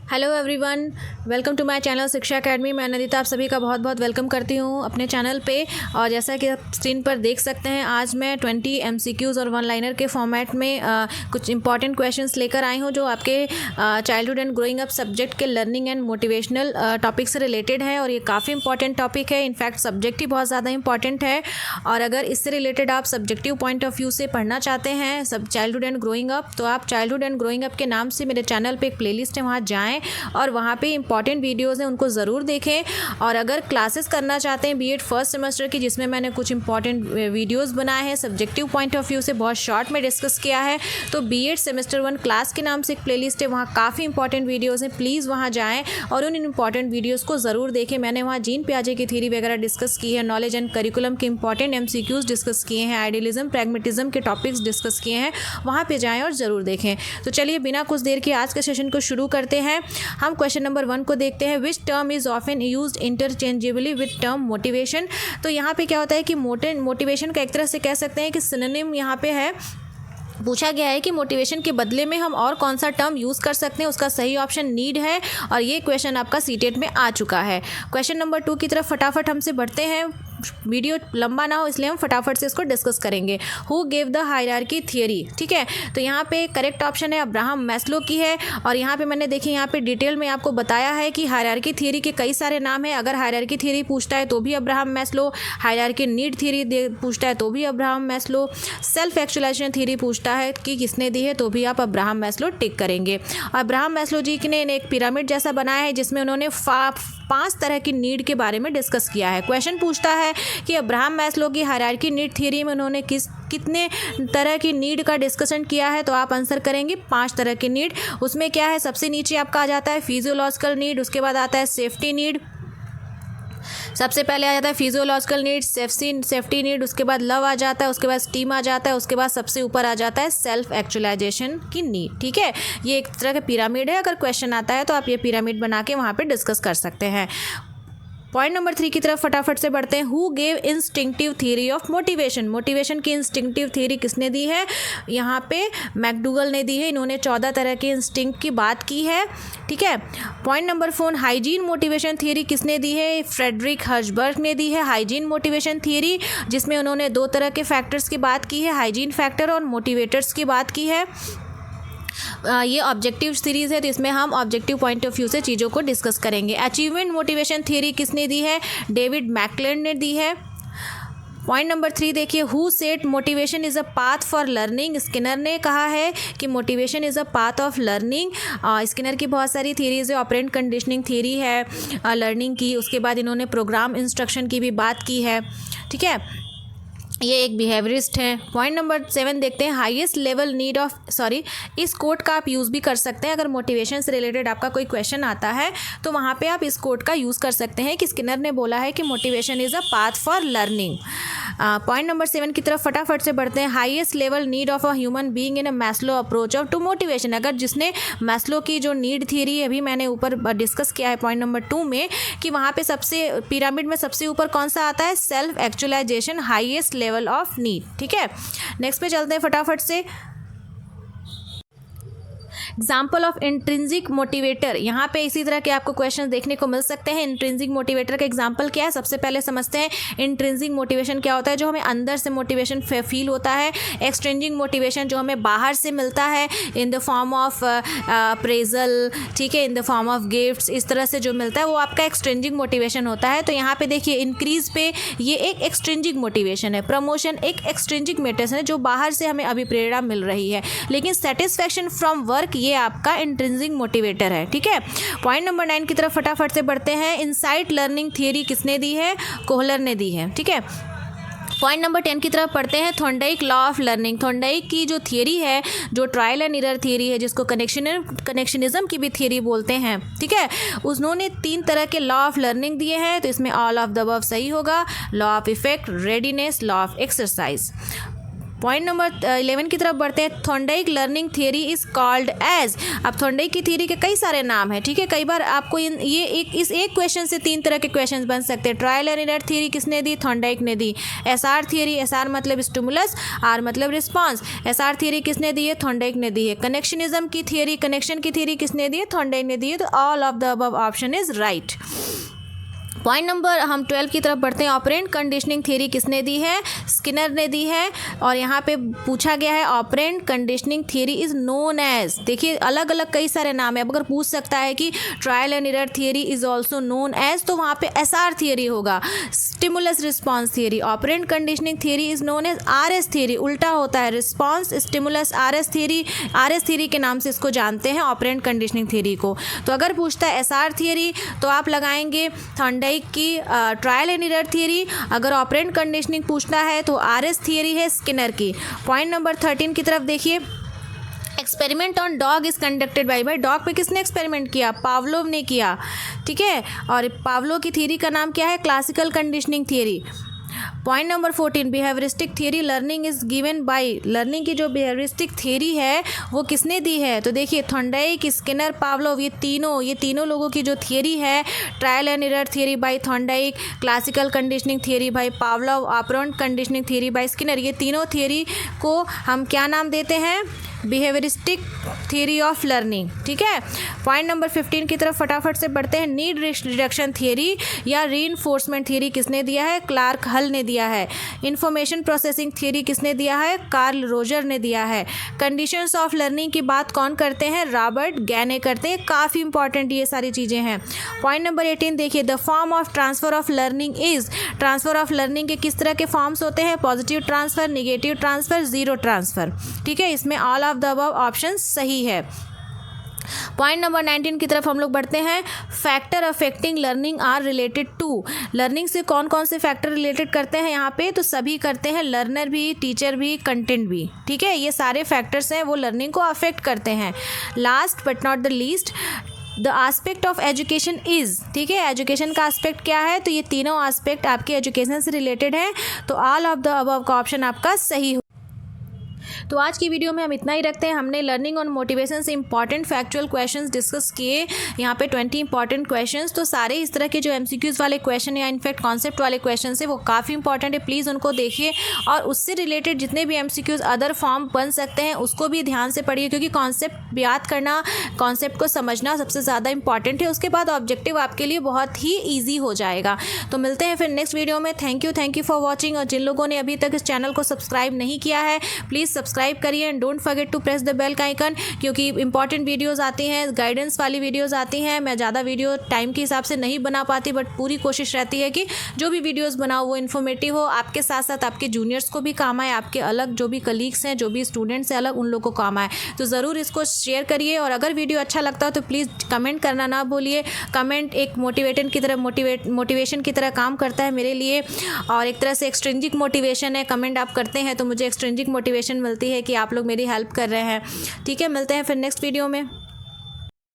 Hello everyone, welcome to my channel Shiksha Academy. मैं नंदिता आप सभी का बहुत बहुत वेलकम करती हूँ अपने चैनल पे। और जैसा कि आप स्क्रीन पर देख सकते हैं, आज मैं 20 MCQs और वन लाइनर के फॉर्मेट में कुछ इंपॉर्टेंट क्वेश्चंस लेकर आई हूँ जो आपके childhood and growing up subject के लर्निंग एंड मोटिवेशनल टॉपिक से रिलेटेड है। और ये काफ़ी इंपॉर्टेंट टॉपिक है, इनफैक्ट सब्जेक्ट ही बहुत ज़्यादा इंपॉर्टेंट है। और अगर इससे रिलेटेड आप सब्जेक्टिव पॉइंट ऑफ व्यू से पढ़ना चाहते हैं सब चाइल्डहुड एंड ग्रोइंग अप, तो आप चाइल्डहुड एंड ग्रोइंग अप के नाम से मेरे चैनल पर एक प्ले लिस्ट है, वहाँ जाएँ और वहाँ पे इंपॉर्टेंट वीडियोज़ हैं, उनको ज़रूर देखें। और अगर क्लासेस करना चाहते हैं बीएड फर्स्ट सेमेस्टर की, जिसमें मैंने कुछ इंपॉर्टेंट वीडियोज़ बनाए हैं सब्जेक्टिव पॉइंट ऑफ व्यू से, बहुत शॉर्ट में डिस्कस किया है, तो बीएड सेमेस्टर 1 क्लास के नाम से एक प्लेलिस्ट है, वहाँ काफ़ी इंपॉर्टेंट वीडियोज़ हैं। प्लीज़ वहाँ जाएँ और उन इंपॉर्टेंट वीडियोज़ को ज़रूर देखें। मैंने वहाँ जीन पियाजे की थ्योरी वगैरह डिस्कस की है, नॉलेज एंड करिकुलम के इंपॉर्टेंट MCQs डिस्कस किए हैं, आइडियलिज्म प्रैग्मेटिज्म के टॉपिक्स डिस्कस किए हैं, वहाँ पर जाएँ और ज़रूर देखें। तो चलिए बिना कुछ देर के आज के सेशन को शुरू करते हैं। हम क्वेश्चन नंबर 1 को देखते हैं। Which term is often used interchangeably with term motivation. तो यहाँ पे क्या होता है कि मोटिवेशन का एक तरह से कह सकते हैं कि सिनोनिम यहाँ पे है। पूछा गया है कि मोटिवेशन के बदले में हम और कौन सा टर्म यूज़ कर सकते हैं, उसका सही ऑप्शन नीड है। और ये क्वेश्चन आपका सीटेट में आ चुका है। क्वेश्चन नंबर 2 की तरफ फटाफट हमसे बढ़ते हैं। वीडियो लंबा ना हो इसलिए हम फटाफट से इसको डिस्कस करेंगे। Who gave the hierarchy theory, ठीक है। तो यहाँ पे करेक्ट ऑप्शन है अब्राहम मैस्लो की है। और यहाँ पे मैंने देखिए यहाँ पे डिटेल में आपको बताया है कि हायरार्की थियरी के कई सारे नाम हैं। अगर हायरार्की थियरी पूछता है तो भी Abraham Maslow, hierarchy need theory पूछता है तो भी Abraham Maslow, self actualization theory पूछता है कि किसने दी है तो भी आप अब्राहम मैस्लो टिक करेंगे। अब्राहम मैस्लो जी ने एक पिरामिड जैसा बनाया है जिसमें उन्होंने 5 तरह की नीड के बारे में डिस्कस किया है। क्वेश्चन पूछता है कि अब्राहम मैस्लो की हायरार्की नीड थ्योरी में उन्होंने कितने तरह की नीड का डिस्कशन किया है, तो आप आंसर करेंगे 5 तरह की नीड। उसमें क्या है, सबसे नीचे आपका आ जाता है फिजियोलॉजिकल नीड, उसके बाद आता है सेफ्टी नीड, सबसे पहले आ जाता है फिजियोलॉजिकल नीड, सेफ्टी नीड, उसके बाद लव आ जाता है, उसके बाद स्टीम आ जाता है, उसके बाद सबसे ऊपर आ जाता है सेल्फ एक्चुअलाइजेशन की नीड। ठीक है, ये एक तरह का पिरामिड है। अगर क्वेश्चन आता है तो आप ये पिरामिड बना के वहाँ पे डिस्कस कर सकते हैं। पॉइंट नंबर 3 की तरफ फटाफट से बढ़ते हैं। Who gave instinctive theory of motivation. Motivation की इंस्टिंक्टिव थ्योरी किसने दी है, यहाँ पे मैकडूगल ने दी है। इन्होंने 14 तरह के इंस्टिंक्ट की बात की है। ठीक है। Point number 4, hygiene motivation theory किसने दी है, फ्रेडरिक हर्शबर्ग ने दी है हाइजीन मोटिवेशन थ्योरी, जिसमें उन्होंने 2 तरह के फैक्टर्स की बात की है, हाइजीन फैक्टर और मोटिवेटर्स की बात की है। ये ऑब्जेक्टिव सीरीज़ है तो इसमें हम ऑब्जेक्टिव पॉइंट ऑफ व्यू से चीज़ों को डिस्कस करेंगे। अचीवमेंट मोटिवेशन थ्योरी किसने दी है, डेविड मैकक्लेड ने दी है। पॉइंट नंबर 3 देखिए, who said motivation is a path for learning. Skinner ने कहा है कि motivation is a path of learning. Skinner की बहुत सारी थ्योरीज है, ऑपरेंट कंडीशनिंग थ्योरी है लर्निंग की, उसके बाद इन्होंने प्रोग्राम इंस्ट्रक्शन की भी बात की है। ठीक है, ये एक बिहेवियरिस्ट है। पॉइंट नंबर 7 देखते हैं, हाईएस्ट लेवल नीड ऑफ इस कोड का आप यूज़ भी कर सकते हैं। अगर मोटिवेशन से रिलेटेड आपका कोई क्वेश्चन आता है तो वहाँ पे आप इस कोड का यूज़ कर सकते हैं कि स्किनर ने बोला है कि motivation is a path for learning. Point number 7 की तरफ फटाफट से बढ़ते हैं। Highest level need of a human being in a Maslow approach of to motivation. अगर जिसने मैस्लो की जो नीड थ्योरी अभी मैंने ऊपर डिस्कस किया है पॉइंट नंबर 2 में, कि वहाँ पे सबसे पिरामिड में सबसे ऊपर कौन सा आता है, self actualization, highest level of need. ठीक है, नेक्स्ट पे चलते हैं फटाफट से। एग्जाम्पल ऑफ इंट्रिंसिक मोटिवेटर, यहाँ पे इसी तरह के आपको क्वेश्चन देखने को मिल सकते हैं। इंट्रिंसिक मोटिवेटर का एग्जाम्पल क्या है, सबसे पहले समझते हैं इंट्रिंसिक मोटिवेशन क्या होता है, जो हमें अंदर से मोटिवेशन फील होता है। एक्सट्रिंसिक मोटिवेशन जो हमें बाहर से मिलता है in the form of appraisal, ठीक है, in the form of gifts, इस तरह से जो मिलता है वो आपका एक्सट्रिंसिक मोटिवेशन होता है। तो यहाँ पे देखिए इंक्रीज पे ये एक एक्सट्रिंसिक मोटिवेशन है, प्रमोशन एक एक्सट्रिंसिक मोटिवेशन है जो बाहर से हमें अभिप्रेरणा मिल रही है। लेकिन सेटिस्फैक्शन फ्रॉम वर्क ये आपका इंट्रिंसिक मोटिवेटर है। ठीक है, पॉइंट नंबर 9 की तरफ फटाफट से बढ़ते हैं। इनसाइट लर्निंग थ्योरी किसने दी है, कोहलर ने दी है। ठीक है, पॉइंट नंबर 10 की तरफ पढ़ते हैं। Thorndike law of learning. Thorndike की जो थियरी है, जो ट्रायल एंड एरर थियरी है, जिसको कनेक्शनिज्म की भी थियरी बोलते हैं, ठीक है, उन्होंने 3 तरह के लॉ ऑफ लर्निंग दिए हैं। तो इसमें ऑल ऑफ द अबव सही होगा, law of effect, readiness, law of exercise. Point number 11 की तरफ बढ़ते हैं। Thorndike learning theory is called as. अब थॉर्नडाइक की थियरी के कई सारे नाम हैं, ठीक है। कई बार आपको इस एक क्वेश्चन से 3 तरह के क्वेश्चन बन सकते हैं। ट्रायल एंड एरर थियरी किसने दी? थॉर्नडाइक ने दी। एसआर थियरी, एसआर मतलब स्टिमुलस, आर मतलब रिस्पॉन्स, एसआर थियरी किसने दी है? थॉर्नडाइक ने दी है। कनेक्शनिज्म की थियरी, कनेक्शन की थियरी किसने दी है? थॉर्नडाइक ने दी है। तो all of the above option is right. Point number हम 12 की तरफ बढ़ते हैं। ऑपरेंट कंडीशनिंग थ्योरी किसने दी है? स्किनर ने दी है। और यहाँ पे पूछा गया है operant conditioning theory is known as. देखिए अलग अलग कई सारे नाम है। अब अगर पूछ सकता है कि trial and error theory is also known as, तो वहाँ पे एसआर थ्योरी होगा, stimulus response theory. Operant conditioning theory is known as RS theory, उल्टा होता है, response stimulus RS theory. RS theory के नाम से इसको जानते हैं, ऑपरेंट कंडीशनिंग थ्योरी को। तो अगर पूछता है एसआर थ्योरी तो आप लगाएंगे थॉर्नडाइक की ट्रायल एंड एरर थियरी। अगर ऑपरेंट कंडीशनिंग पूछना है तो आरएस थियरी है स्किनर की। पॉइंट नंबर 13 की तरफ देखिए। Experiment on dog is conducted by dog पे किसने एक्सपेरिमेंट किया? पावलोव ने किया, ठीक है। और पावलोव की थियरी का नाम क्या है? Classical conditioning theory. Point number 14 behaviouristic theory learning is given by. Learning की जो बिहेवियरिस्टिक थियरी है वो किसने दी है? तो देखिए थॉर्नडाइक, स्किनर, पावलोव, ये तीनों लोगों की जो थियरी है, trial and error theory by Thorndike, classical conditioning theory by Pavlov, operant conditioning theory by Skinner, ये तीनों थियरी को हम क्या नाम देते हैं? बिहेवियरिस्टिक थियरी ऑफ लर्निंग, ठीक है। पॉइंट नंबर 15 की तरफ फटाफट से बढ़ते हैं। नीड रिडक्शन थियरी या रीइंफोर्समेंट थियरी किसने दिया है? क्लार्क हल ने दिया है। इंफॉर्मेशन प्रोसेसिंग थियरी किसने दिया है? कार्ल रोजर ने दिया है। कंडीशंस ऑफ लर्निंग की बात कौन करते हैं? रॉबर्ट गैने करते हैं। काफ़ी इंपॉर्टेंट ये सारी चीज़ें हैं। पॉइंट नंबर 18 देखिए। The form of transfer of learning is. Transfer of learning के किस तरह के फॉर्म्स होते हैं? Positive transfer, negative transfer, zero transfer, ठीक है। इसमें all of the above option सही है। पॉइंट नंबर 19 की तरफ हम लोग बढ़ते हैं। Factor affecting learning are related to. Learning से कौन कौन से फैक्टर रिलेटेड करते हैं यहाँ पे? तो सभी करते हैं, लर्नर भी, टीचर भी, कंटेंट भी, ठीक है। ये सारे फैक्टर्स हैं वो लर्निंग को अफेक्ट करते हैं। Last but not the least the aspect of education is, ठीक है। एजुकेशन का आस्पेक्ट क्या है? तो ये तीनों आस्पेक्ट आपके एजुकेशन से रिलेटेड हैं। तो ऑल ऑफ द अबव का ऑप्शन आपका सही हो। तो आज की वीडियो में हम इतना ही रखते हैं। हमने लर्निंग और मोटिवेशन से इंपॉर्टेंट फैक्चुअल क्वेश्चंस डिस्कस किए। यहाँ पे 20 इंपॉर्टेंट क्वेश्चंस। तो सारे इस तरह के जो एमसीक्यूज़ वाले क्वेश्चन या इनफैक्ट कॉन्सेप्ट वाले क्वेश्चन है वो काफ़ी इंपॉर्टेंट है, प्लीज़ उनको देखिए। और उससे रिलेटेड जितने भी एमसीक्यूज़ अदर फॉर्म बन सकते हैं उसको भी ध्यान से पढ़िए, क्योंकि कॉन्सेप्ट याद करना, कॉन्सेप्ट को समझना सबसे ज़्यादा इंपॉर्टेंट है। उसके बाद ऑब्जेक्टिव आपके लिए बहुत ही ईजी हो जाएगा। तो मिलते हैं फिर नेक्स्ट वीडियो में। Thank you for watching. और जिन लोगों ने अभी तक इस चैनल को सब्सक्राइब नहीं किया है प्लीज़ सब्सक्राइब करिए and don't forget to press the bell का आइकन, क्योंकि इंपॉर्टेंट वीडियोस आती हैं, गाइडेंस वाली वीडियोस आती हैं। मैं ज़्यादा वीडियो टाइम के हिसाब से नहीं बना पाती, बट पूरी कोशिश रहती है कि जो भी वीडियोस बनाओ वो इन्फॉर्मेटिव हो, आपके साथ साथ आपके जूनियर्स को भी काम आए, आपके अलग जो भी कलीग्स हैं, जो भी स्टूडेंट्स हैं अलग, उन लोगों को काम आए। तो ज़रूर इसको शेयर करिए। और अगर वीडियो अच्छा लगता हो तो प्लीज़ कमेंट करना ना भूलिए। कमेंट एक मोटिवेशन की तरह काम करता है मेरे लिए, और एक तरह से एक्सट्रिंजिक मोटिवेशन है। कमेंट आप करते हैं तो मुझे एक्सट्रिंजिक मोटिवेशन मिलती है कि आप लोग मेरी हेल्प कर रहे हैं, ठीक है। मिलते हैं फिर नेक्स्ट वीडियो में।